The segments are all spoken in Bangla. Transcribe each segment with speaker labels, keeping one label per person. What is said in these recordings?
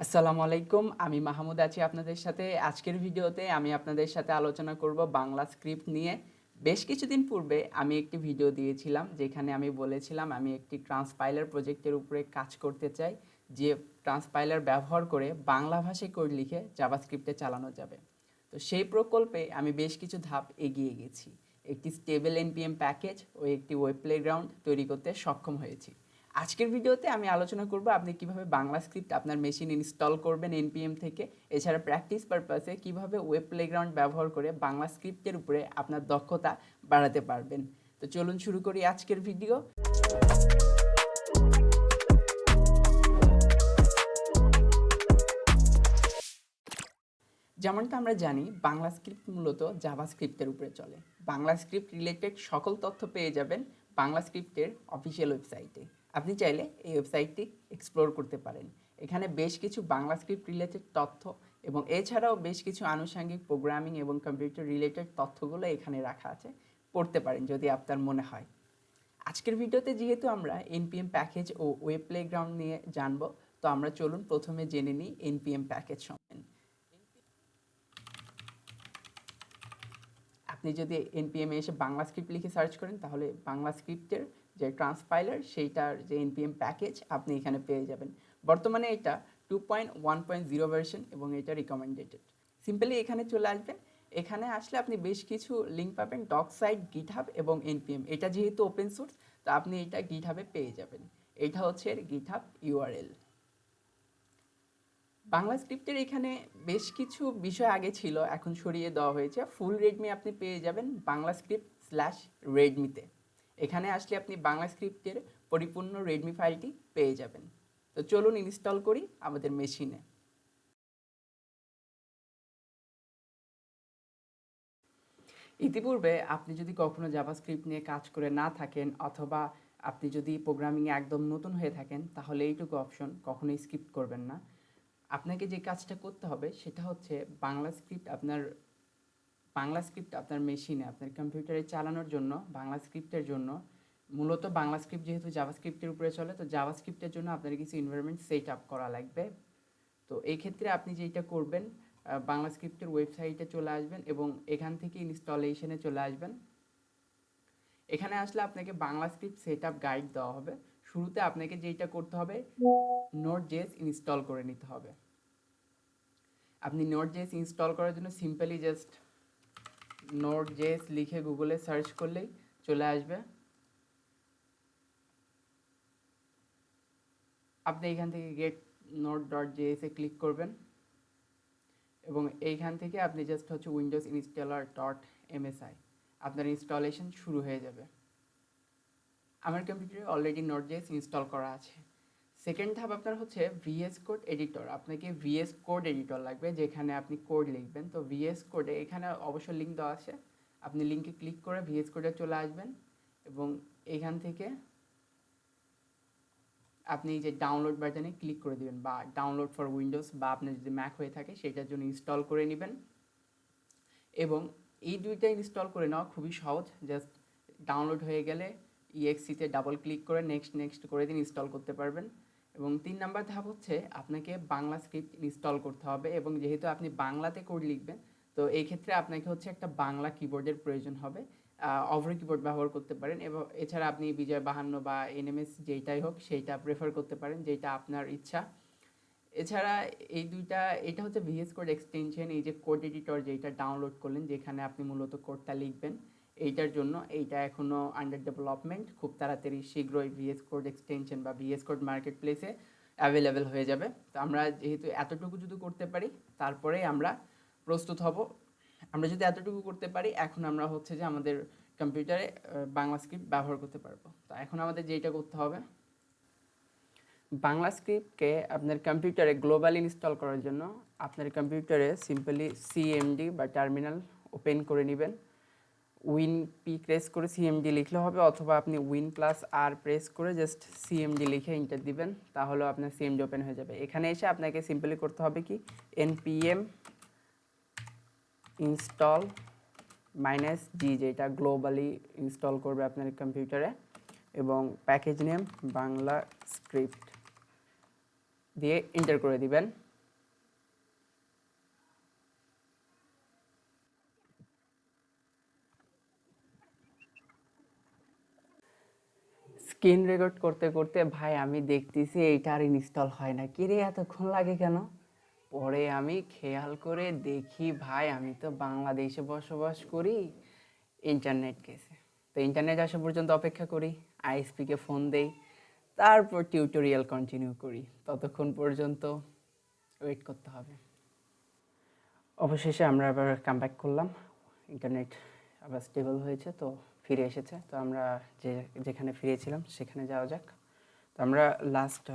Speaker 1: আসসালামু আলাইকুম, আমি মাহমুদ আছি আপনাদের সাথে। আজকের ভিডিওতে আমি আপনাদের সাথে আলোচনা করব বাংলা স্ক্রিপ্ট নিয়ে। বেশ কিছুদিন পূর্বে আমি একটি ভিডিও দিয়েছিলাম যেখানে আমি বলেছিলাম আমি একটি ট্রান্সপাইলার প্রজেক্টের উপরে কাজ করতে চাই, যে ট্রান্সপাইলার ব্যবহার করে বাংলা ভাষায় কোড লিখে জাভাস্ক্রিপ্টে চালানো যাবে। তো সেই প্রকল্পে আমি বেশ কিছু ধাপ এগিয়ে গেছি, একটি স্টেবল এনপিএম প্যাকেজ ও একটি ওয়েব প্লেগ্রাউন্ড তৈরি করতে সক্ষম হয়েছি। আজকের ভিডিওতে আমি আলোচনা করব আপনি কিভাবে বাংলা স্ক্রিপ্ট আপনার মেশিন ইনস্টল করবেন এনপিএম থেকে। এছাড়া প্র্যাকটিস পারপাসে কিভাবে ওয়েব প্লেগ্রাউন্ড ব্যবহার করে বাংলা স্ক্রিপ্টের উপরে আপনার দক্ষতা বাড়াতে পারবেন। তো চলুন শুরু করি আজকের ভিডিও। যেমনটা আমরা জানি, বাংলা স্ক্রিপ্ট মূলত জাভাস্ক্রিপ্টের উপরে চলে। বাংলা স্ক্রিপ্ট রিলেটেড সকল তথ্য পেয়ে যাবেন বাংলা স্ক্রিপ্টের অফিসিয়াল ওয়েবসাইটে। আপনি চাইলে এই ওয়েবসাইটটি এক্সপ্লোর করতে পারেন। এখানে বেশ কিছু বাংলা স্ক্রিপ্ট রিলেটেড তথ্য এবং এছাড়াও বেশ কিছু আনুষঙ্গিক প্রোগ্রামিং এবং কম্পিউটার রিলেটেড তথ্যগুলো এখানে রাখা আছে, পড়তে পারেন যদি আপনার মনে হয়। আজকের ভিডিওতে যেহেতু আমরা এনপিএম প্যাকেজ ও ওয়েব প্লেগ্রাউন্ড নিয়ে জানবো, তো আমরা চলুন প্রথমে জেনে নিই এনপিএম প্যাকেজ সম্বন্ধে। আপনি যদি এনপিএমে এসে বাংলা স্ক্রিপ্ট লিখে সার্চ করেন, তাহলে বাংলা স্ক্রিপ্টের যে ট্রান্সপাইলার সেইটার যে এনপিএম প্যাকেজ আপনি এখানে পেয়ে যাবেন। বর্তমানে এটা 2.1.0 ভার্সন এবং এটা রিকমেন্ডেড। সিম্পলি এখানে চলে আসবেন। এখানে আসলে আপনি বেশ কিছু লিঙ্ক পাবেন, ডক সাইট, গিটহাব এবং এনপিএম। এটা যেহেতু ওপেন সোর্স, তো আপনি এটা গিটহাবে পেয়ে যাবেন। এটা হচ্ছে এর গিটহাব ইউআরএল। বাংলা স্ক্রিপ্টের এখানে বেশ কিছু বিষয় আগে ছিল, এখন সরিয়ে দেওয়া হয়েছে। ফুল রেডমি আপনি পেয়ে যাবেন বাংলা স্ক্রিপ্ট স্ল্যাশ রেডমিতে। এখানে আসলে আপনি বাংলা স্ক্রিপ্টের পরিপূর্ণ রেডমি ফাইলটি পেয়ে যাবেন। তো চলুন ইনস্টল করি আমাদের মেশিনে। ইতিপূর্বে আপনি যদি কখনো জাভাস্ক্রিপ্ট নিয়ে কাজ করে না থাকেন, অথবা আপনি যদি প্রোগ্রামিংয়ে একদম নতুন হয়ে থাকেন, তাহলে এইটুকু অপশন কখনোই স্কিপ করবেন না। আপনাকে যে কাজটা করতে হবে সেটা হচ্ছে বাংলা স্ক্রিপ্ট আপনার মেশিনে, আপনার কম্পিউটারে চালানোর জন্য বাংলা স্ক্রিপ্টের জন্য, মূলত বাংলা স্ক্রিপ্ট যেহেতু জাভাস্ক্রিপ্টের উপরে চলে, তো জাভাস্ক্রিপ্টের জন্য আপনার কিছু এনভায়রনমেন্ট সেট আপ করা লাগবে। তো এই ক্ষেত্রে আপনি যেটা করবেন, বাংলা স্ক্রিপ্টের ওয়েবসাইটে চলে আসবেন এবং এখান থেকে ইনস্টলেশনে চলে আসবেন। এখানে আসলে আপনাকে Bangla script set up guide দেওয়া হবে। শুরুতে আপনাকে যেটা করতে হবে, নোড.js ইনস্টল করে নিতে হবে। আপনি নোড.js ইনস্টল করার জন্য সিম্পলি জাস্ট নোড.js লিখে গুগলে সার্চ করলেই চলে আসবে। আপনি এখান থেকে গেট নোড.js এ ক্লিক করবেন এবং এইখান থেকে আপনি জাস্ট হচ্ছে উইন্ডোজ ইনস্টলার .msi, আপনার ইনস্টলেশন শুরু হয়ে যাবে। আমার কম্পিউটারে অলরেডি নোড.js ইনস্টল করা আছে। সেকেন্ড ধাপ আপনার হচ্ছে ভিএস কোড এডিটর। আপনাকে ভিএস কোড এডিটর লাগবে, যেখানে আপনি কোড লিখবেন। তো ভিএস কোডে এখানে অবশ্য লিঙ্ক দেওয়া আছে, আপনি লিঙ্কে ক্লিক করে ভিএস কোডে চলে আসবেন এবং এইখান থেকে আপনি যে ডাউনলোড বাটনে ক্লিক করে দিবেন, বা ডাউনলোড ফর উইন্ডোজ বা আপনার যদি ম্যাক হয়ে থাকে সেটার জন্য ইনস্টল করে নেবেন। এবং এই দুইটা ইনস্টল করে নেওয়া খুবই সহজ। জাস্ট ডাউনলোড হয়ে গেলে ইএক্সিতে ডাবল ক্লিক করে নেক্সট করে দিন, ইনস্টল করতে পারবেন। এবং 3 নাম্বার ধাপ হচ্ছে আপনাকে বাংলা স্ক্রিপ্ট ইনস্টল করতে হবে। এবং যেহেতু আপনি বাংলাতে কোড লিখবেন, তো এই ক্ষেত্রে আপনাকে হচ্ছে একটা বাংলা কিবোর্ডের প্রয়োজন হবে। অভ্র কিবোর্ড ব্যবহার করতে পারেন, এবং এছাড়া আপনি বিজয় 52 বা এনএমএস যেইটাই হোক সেইটা প্রেফার করতে পারেন, যেটা আপনার ইচ্ছা। এছাড়া এটা হচ্ছে ভিএস কোড এক্সটেনশন। এই যে কোড এডিটর যেটা ডাউনলোড করলেন, যেখানে আপনি মূলত কোডটা লিখবেন, এইটার জন্য এইটা এখনও আন্ডার ডেভেলপমেন্ট। খুব তাড়াতাড়ি শীঘ্রই ভিএস কোড এক্সটেনশন বা ভিএস কোড মার্কেট প্লেসে অ্যাভেলেবেল হয়ে যাবে। তো আমরা যেহেতু এতটুকু যদি করতে পারি, তারপরে আমরা প্রস্তুত হব। আমরা যদি এতটুকু করতে পারি, এখন আমরা হচ্ছে যে আমাদের কম্পিউটারে বাংলা স্ক্রিপ্ট ব্যবহার করতে পারবো। তো এখন আমাদের যেটা করতে হবে, বাংলা স্ক্রিপ্টকে আপনার কম্পিউটারে গ্লোবাল ইনস্টল করার জন্য আপনার কম্পিউটারে সিম্পলি সিএমডি বা টার্মিনাল ওপেন করে নেবেন। উইন পি প্রেস করে সিএমডি লিখলে হবে, অথবা আপনি উইন প্লাস আর প্রেস করে জাস্ট সিএমডি লিখে এন্টার দিবেন, তাহলেও আপনার সিএমডি ওপেন হয়ে যাবে। এখানে এসে আপনাকে সিম্পলি করতে হবে কি, npm ইনস্টল -g, যেটা গ্লোবালি ইনস্টল করবে আপনার কম্পিউটারে, এবং প্যাকেজ নেম বাংলা স্ক্রিপ্ট দিয়ে এন্টার করে দিবেন। স্ক্রিন রেকর্ড করতে করতে ভাই আমি দেখতেছি এইটা আর ইনস্টল হয় না, কিরে এতক্ষণ লাগে কেন? পরে আমি খেয়াল করে দেখি ভাই আমি তো বাংলাদেশে বসবাস করি, ইন্টারনেট গেছে। তো ইন্টারনেট আসা পর্যন্ত অপেক্ষা করি, আইএসপিকে ফোন দেই, তারপর টিউটোরিয়াল কন্টিনিউ করি, ততক্ষণ পর্যন্ত ওয়েট করতে হবে। অবশেষে আমরা আবার কামব্যাক করলাম, ইন্টারনেট আবার স্টেবল হয়েছে, তো ফিরে এসেছে। তো আমরা যেখানে ফিরেছিলাম সেখানে যাওয়া যাক। তো আমরা লাস্ট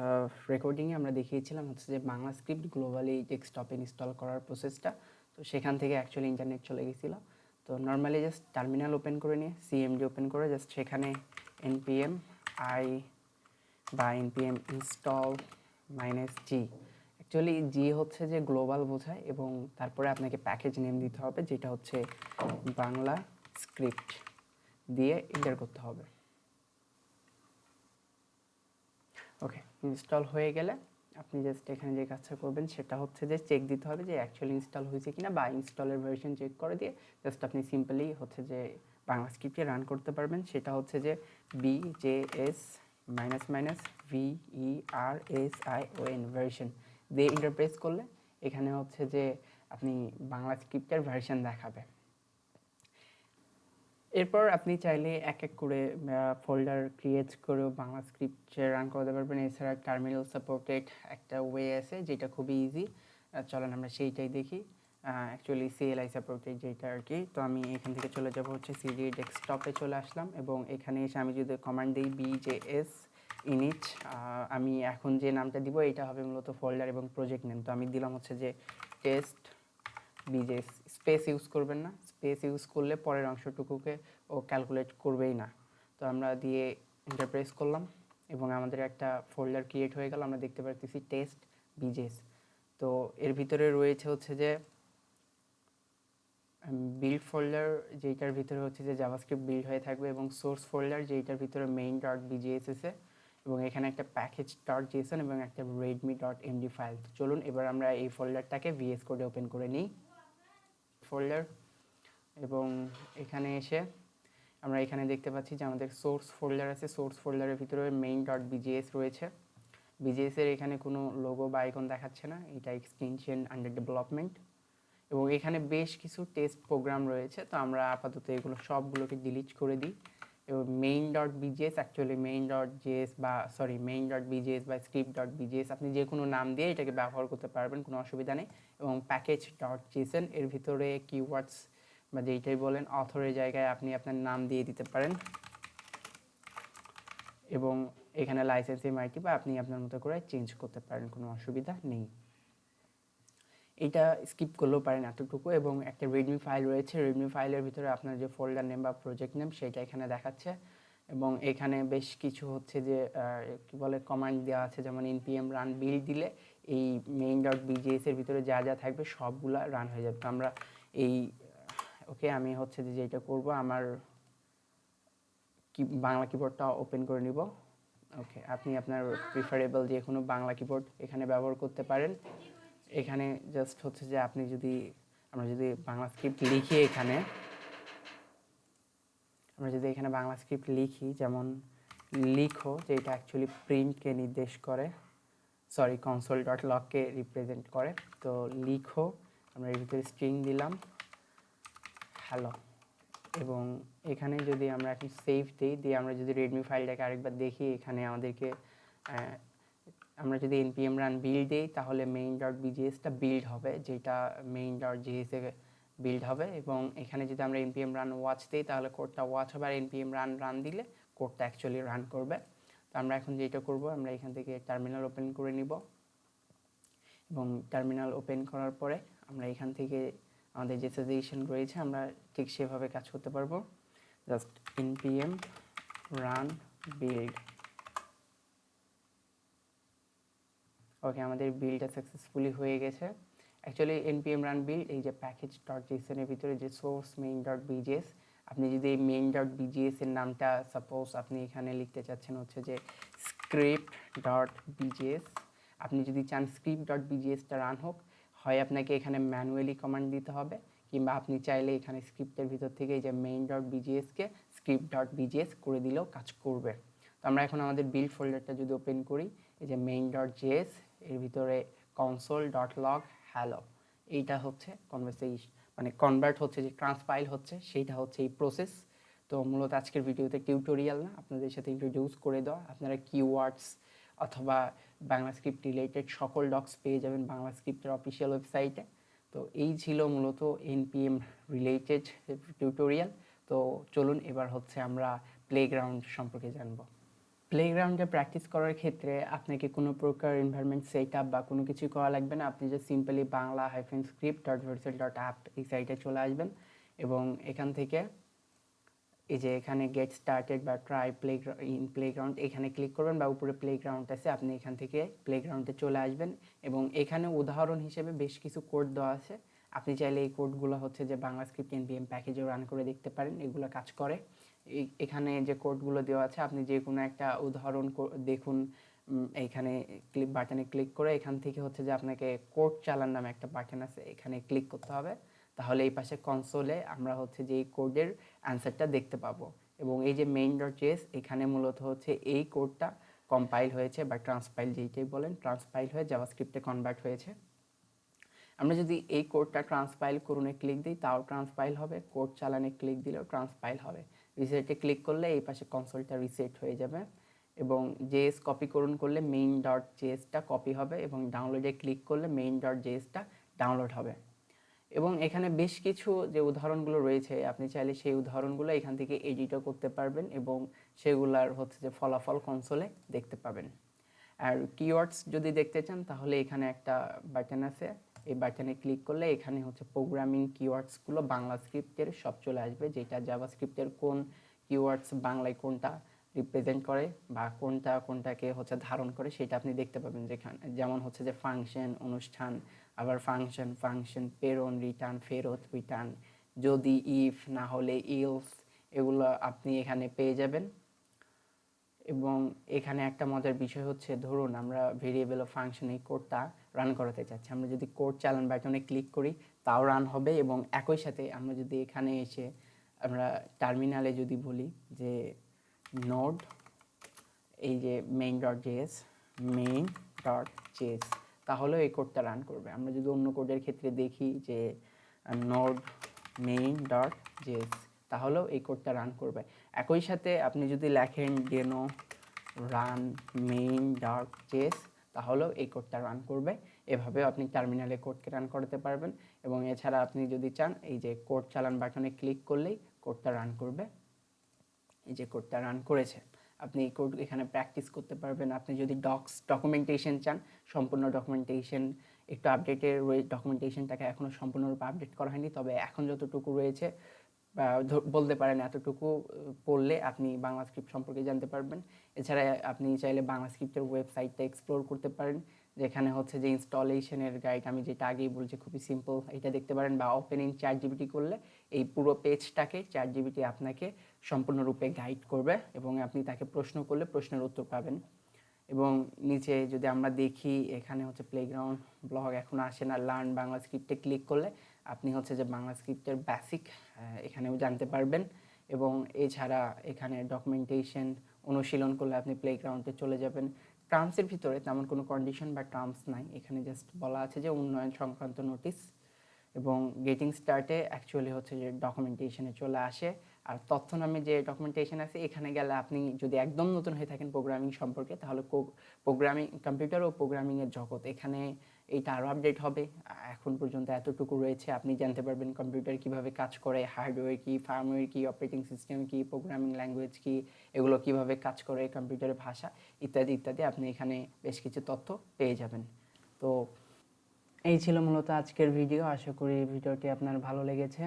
Speaker 1: রেকর্ডিংয়ে আমরা দেখিয়েছিলাম হচ্ছে যে বাংলা স্ক্রিপ্ট গ্লোবালি ডেস্কটপে ইনস্টল করার প্রসেসটা। তো সেখান থেকে অ্যাকচুয়ালি ইন্টারনেট চলে গেছিলো। তো নর্মালি জাস্ট টার্মিনাল ওপেন করে নিয়ে সিএমডি ওপেন করে জাস্ট সেখানে npm i বা npm install -g, অ্যাকচুয়ালি জি হচ্ছে যে গ্লোবাল বোঝায়, এবং তারপরে আপনাকে প্যাকেজ নেম দিতে হবে যেটা হচ্ছে বাংলা স্ক্রিপ্ট, দিয়ে এন্টার করতে হবে। ওকে, ইনস্টল হয়ে গেলে আপনি জাস্ট এখানে যে কাজটা করবেন সেটা হচ্ছে যে চেক দিতে হবে যে অ্যাকচুয়ালি ইনস্টল হয়েছে কিনা, বা ইনস্টলের ভার্সন চেক করে দিয়ে জাস্ট আপনি সিম্পলি হচ্ছে যে বাংলা স্ক্রিপ্টে রান করতে পারবেন। সেটা হচ্ছে যে BJS VERSION ভার্সন দিয়ে ইন্টারপ্রেস করলে এখানে হচ্ছে যে আপনি বাংলা স্ক্রিপ্টের ভার্সন দেখাবে। এরপর আপনি চাইলে এক এক করে ফোল্ডার ক্রিয়েট করেও বাংলা স্ক্রিপ্ট রান করতে পারবেন। এছাড়া টার্মিনাল সাপোর্টেড একটা ওয়ে আছে যেটা খুবই ইজি, চলেন আমরা সেইটাই দেখি। অ্যাকচুয়ালি CLI সাপোর্টেড যেটা আর কি। তো আমি এখান থেকে চলে যাব হচ্ছে CD ডেস্কটপে চলে আসলাম, এবং এখানে এসে আমি যদি কমান্ড দিই BJS init, আমি এখন যে নামটা দিব এটা হবে মূলত ফোল্ডার এবং প্রজেক্ট নেম। তো আমি দিলাম হচ্ছে যে টেস্ট BJS, স্পেস ইউজ করবেন না, স্পেস ইউজ করলে পরের অংশটুকুকে ও ক্যালকুলেট করবেই না। তো আমরা দিয়ে ইন্টারপ্রেস করলাম এবং আমাদের একটা ফোল্ডার ক্রিয়েট হয়ে গেল। আমরা দেখতে পাচ্ছি টেস্ট BJS। তো এর ভিতরে রয়েছে হচ্ছে যে বিল্ড ফোল্ডার, যেটার ভিতরে হচ্ছে যে জাভাস্ক্রিপ্ট বিল্ড হয়ে থাকবে, এবং সোর্স ফোল্ডার যেটার ভিতরে main.bjs আছে, এবং এখানে একটা package.json এবং একটা readme.md ফাইল। চলুন এবার আমরা এই ফোল্ডারটাকে VS কোডে ওপেন করে নিই ফোল্ডার, এবং এখানে এসে আমরা এখানে দেখতে পাচ্ছি যে আমাদের সোর্স ফোল্ডার আছে। সোর্স ফোল্ডারের ভিতরে main.bjs রয়েছে। BJS এর এখানে কোনো লোগো বা আইকন দেখাচ্ছে না, এটা এক্সটেনশন আন্ডার ডেভেলপমেন্ট, এবং এখানে বেশ কিছু টেস্ট প্রোগ্রাম রয়েছে। তো আমরা আপাতত এগুলো সবগুলোকে ডিলিট করে দিই, এবং main.bjs অ্যাকচুয়ালি main.js বা main.bjs বা script.bjs আপনি যে কোনো নাম দিয়ে এটাকে ব্যবহার করতে পারবেন, কোনো অসুবিধা নেই। এবং package.json এর ভিতরে কিওয়ার্ডস বা যেইটাই বলেন অথরের জায়গায় আপনি আপনার নাম দিয়ে দিতে পারেন, এবং এখানে লাইসেন্স এমআইটি বা আপনি আপনার মতো করে চেঞ্জ করতে পারেন, কোনো অসুবিধা নেই। এটা স্কিপ করলেও পারেন এতটুকু। এবং একটা রিডমি ফাইল রয়েছে, রিডমি ফাইলের ভিতরে আপনার যে ফোল্ডার নেম বা প্রজেক্ট নেম সেটা এখানে দেখাচ্ছে, এবং এখানে বেশ কিছু হচ্ছে যে কী বলে কমান্ড দেওয়া আছে, যেমন npm রান বিল্ড দিলে এই main.bjs এর ভিতরে যা যা থাকবে সবগুলা রান হয়ে যাবে। তো আমরা এই ওকে, আমি হচ্ছে যে যেটা করব আমার বাংলা কিবোর্ডটা ওপেন করে নিব। ওকে, আপনি আপনার প্রিফারেবল যে কোনো বাংলা কিবোর্ড এখানে ব্যবহার করতে পারেন। এখানে জাস্ট হচ্ছে যে আপনি যদি আমরা যদি বাংলা স্ক্রিপ্ট লিখি এখানে, আমরা যদি এখানে বাংলা স্ক্রিপ্ট লিখি, যেমন লিখো, যেটা অ্যাকচুয়ালি প্রিন্টকে নির্দেশ করে, console.logকে রিপ্রেজেন্ট করে। তো লিখো, আমরা এর ভিতরে স্ট্রিং দিলাম হ্যালো, এবং এখানে যদি আমরা এখন সেভ দিই, দিয়ে আমরা যদি রেডমি ফাইলটাকে আরেকবার দেখি, এখানে আমাদেরকে আমরা যদি npm রান বিল্ড দিই তাহলে main.bjsটা বিল্ড হবে, যেটা main.js এ বিল্ড হবে। এবং এখানে যদি আমরা npm রান ওয়াচ দিই তাহলে কোডটা ওয়াচ হবে, আর npm রান দিলে কোডটা অ্যাকচুয়ালি রান করবে। তো আমরা এখন যেটা করব, আমরা এখান থেকে টার্মিনাল ওপেন করে নিব, এবং টার্মিনাল ওপেন করার পরে আমরা এখান থেকে আমাদের যে সাজেশন রয়েছে আমরা ঠিক সেভাবে কাজ করতে পারবো। Just npm run build. Okay, আমাদের বিল্ডটা সাকসেসফুলি হয়ে গেছে। অ্যাকচুয়ালি npm রান বিল্ড এই যে package.json এর ভিতরে যে সোর্স main.bjs, আপনি যদি এই main.bjs এর নামটা সাপোজ আপনি এখানে লিখতে চাচ্ছেন হচ্ছে যে script.bjs, আপনি যদি চান script.bjsটা রান হোক, হয় আপনাকে এখানে ম্যানুয়ালি কমান্ড দিতে হবে, কিংবা আপনি চাইলে এখানে স্ক্রিপ্টের ভিতর থেকে এই যে main.bjsকে script.bjs করে দিলেও কাজ করবে। তো আমরা এখন আমাদের বিল্ড ফোল্ডারটা যদি ওপেন করি, এই যে main.js এর ভিতরে console.log hello, এইটা হচ্ছে কনভারসেশন মানে কনভার্ট হচ্ছে, যে ট্রান্সপাইল হচ্ছে, সেইটা হচ্ছে এই প্রসেস। তো মূলত আজকের ভিডিওতে টিউটোরিয়াল না, আপনাদের সাথে ইন্ট্রোডিউস করে দেওয়া। আপনারা কিওয়ার্ডস অথবা বাংলা স্ক্রিপ্ট রিলেটেড সকল ডক্স পেয়ে যাবেন বাংলা স্ক্রিপ্টের অফিসিয়াল ওয়েবসাইটে। তো এই ছিল মূলত এনপিএম রিলেটেড টিউটোরিয়াল। তো চলুন এবার হচ্ছে আমরা প্লেগ্রাউন্ড সম্পর্কে জানবো। প্লেগ্রাউন্ডে প্র্যাকটিস করার ক্ষেত্রে আপনাকে কোনো প্রকার এনভায়রনমেন্ট সেট আপ বা কোনো কিছু করা লাগবে না। আপনি যে সিম্পলি bangla-script.vercel.app এই সাইটে চলে আসবেন এবং এখান থেকে এই যে এখানে গেট স্টার্টেড বা ট্রাই প্লেগ্রাউন্ড এখানে ক্লিক করবেন, বা উপরে প্লেগ্রাউন্ড আছে, আপনি এখান থেকে প্লেগ্রাউন্ডে চলে আসবেন এবং এখানে উদাহরণ হিসেবে বেশ কিছু কোড দেওয়া আছে। আপনি চাইলে এই কোডগুলো হচ্ছে যে বাংলা স্ক্রিপ্ট এনপিএম প্যাকেজেও রান করে দেখতে পারেন, এগুলো কাজ করে। এখানে যে কোডগুলো দেওয়া আছে, আপনি যে কোনো একটা উদাহরণ দেখুন। এইখানে বাটনে ক্লিক করে এখান থেকে হচ্ছে যে আপনাকে কোড চালান নামে একটা বাটন আছে, এখানে ক্লিক করতে হবে। তাহলে এই পাশে কনসোলে আমরা হচ্ছে যে এই কোডের অ্যান্সারটা দেখতে পাবো। এবং এই যে main.js এখানে মূলত হচ্ছে এই কোডটা কম্পাইল হয়েছে বা ট্রান্সপাইল যেইটাই বলেন, ট্রান্সপাইল হয়ে জাভাস্ক্রিপ্টে কনভার্ট হয়েছে। আমরা যদি এই কোডটা ট্রান্সপাইল করুনে ক্লিক দিই তাও ট্রান্সপাইল হবে, কোড চালানে ক্লিক দিলেও ট্রান্সপাইল হবে। রিসেটে ক্লিক করলে এই পাশে কনসোলটা রিসেট হয়ে যাবে এবং জেএস কপি করলে main.jsটা কপি হবে এবং ডাউনলোডে ক্লিক করলে main.jsটা ডাউনলোড হবে। এবং এখানে বেশ কিছু যে উদাহরণগুলো রয়েছে, আপনি চাইলে সেই উদাহরণগুলো এখান থেকে এডিটও করতে পারবেন এবং সেগুলার হচ্ছে যে ফলাফল কনসোলে দেখতে পাবেন। আর কিওয়ার্ডস যদি দেখতে চান তাহলে এখানে একটা বাটন আছে, এই বাটনে ক্লিক করলে এখানে হচ্ছে প্রোগ্রামিং কিওয়ার্ডসগুলো বাংলা স্ক্রিপ্টের সব চলে আসবে, যেটা জাভাস্ক্রিপ্টের কোন কিওয়ার্ডস বাংলায় কোনটা রিপ্রেজেন্ট করে বা কোনটাকে হচ্ছে ধারণ করে সেটা আপনি দেখতে পাবেন। যেখানে যেমন হচ্ছে যে ফাংশন, অনুষ্ঠান, আবার ফাংশন, প্রেরণ, রিটার্ন, ফেরত, রিটার্ন, যদি, ইফ, না হলে ইলস, এগুলো আপনি এখানে পেয়ে যাবেন। এবং এখানে একটা মজার বিষয় হচ্ছে, ধরুন আমরা ভেরিয়েবল ও ফাংশন এই কোডটা রান করাতে চাচ্ছি, আমরা যদি কোড চালান বাটনে ক্লিক করি তাও রান হবে। এবং একই সাথে আমরা যদি এখানে এসে আমরা টার্মিনালে যদি বলি যে নোড এই যে main.js তাহলেও এই কোডটা রান করবে। আমরা যদি অন্য কোডের ক্ষেত্রে দেখি যে নোড main.js তাহলেও এই কোডটা রান করবে। একই সাথে আপনি যদি লেখেন ডেনো রান main.js তাহলেও এই কোডটা রান করবে। এভাবে আপনি টার্মিনালে কোডকে রান করতে পারবেন। এবং এছাড়া আপনি যদি চান এই যে কোড চালান বাটনে ক্লিক করলেই কোডটা রান করবে। এই যে কোডটা রান করেছে, আপনি এই কোড এখানে প্র্যাকটিস করতে পারবেন। আপনি যদি ডকুমেন্টেশন চান, সম্পূর্ণ ডকুমেন্টেশন একটু আপডেটের ডকুমেন্টেশনটাকে এখনও সম্পূর্ণরূপে আপডেট করা হয়নি, তবে এখন যতটুকু রয়েছে বলতে পারেন এতটুকু পড়লে আপনি বাংলা স্ক্রিপ্ট সম্পর্কে জানতে পারবেন। এছাড়া আপনি চাইলে বাংলা স্ক্রিপ্টের ওয়েবসাইটটা এক্সপ্লোর করতে পারেন, যেখানে হচ্ছে যে ইনস্টলেশনের গাইড আমি যেটা আগেই বলছি খুবই সিম্পল, এটা দেখতে পারেন। বা ওপেন ইন চ্যাটজিপিটি করলে এই পুরো পেজটাকে চ্যাটজিপিটি আপনাকে সম্পূর্ণরূপে গাইড করবে এবং আপনি তাকে প্রশ্ন করলে প্রশ্নের উত্তর পাবেন। এবং নিচে যদি আমরা দেখি এখানে হচ্ছে প্লেগ্রাউন্ড ব্লগ এখন আসে না, লার্ন বাংলা স্ক্রিপ্টে ক্লিক করলে আপনি হচ্ছে যে বাংলা স্ক্রিপ্টের বেসিক এখানেও জানতে পারবেন। এবং এছাড়া এখানে ডকুমেন্টেশন অনুশীলন করলে আপনি প্লেগ্রাউন্ডে চলে যাবেন। টার্মসের ভিতরে তেমন কোনো কন্ডিশন বা টার্মস নাই, এখানে জাস্ট বলা আছে যে উন্নয়ন সংক্রান্ত নোটিশ। এবং গেটিং স্টার্টে অ্যাকচুয়ালি হচ্ছে যে ডকুমেন্টেশনে চলে আসে। আর তথ্য নামে যে ডকুমেন্টেশন আছে এখানে গেলে আপনি যদি একদম নতুন হয়ে থাকেন প্রোগ্রামিং সম্পর্কে, তাহলে প্রোগ্রামিং কম্পিউটার ও প্রোগ্রামিংয়ের জগৎ, এখানে এইটা আরও আপডেট হবে। এখন পর্যন্ত এতটুকু রয়েছে, আপনি জানতে পারবেন কম্পিউটার কিভাবে কাজ করে, হার্ডওয়্যার কী, ফার্মওয়্যার কী, অপারেটিং সিস্টেম কী, প্রোগ্রামিং ল্যাঙ্গুয়েজ কী, এগুলো কিভাবে কাজ করে, কম্পিউটারের ভাষা ইত্যাদি ইত্যাদি আপনি এখানে বেশ কিছু তথ্য পেয়ে যাবেন। তো এই ছিল মূলত আজকের ভিডিও। আশা করি ভিডিওটি আপনার ভালো লেগেছে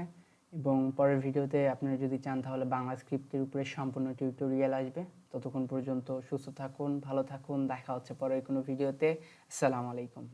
Speaker 1: এবং পরের ভিডিওতে আপনারা যদি চান তাহলে বাংলা স্ক্রিপ্টের উপরে সম্পূর্ণ টিউটোরিয়াল আসবে। ততক্ষণ পর্যন্ত সুস্থ থাকুন, ভালো থাকুন, দেখা হচ্ছে পরের কোনো ভিডিওতে। আসসালামু আলাইকুম।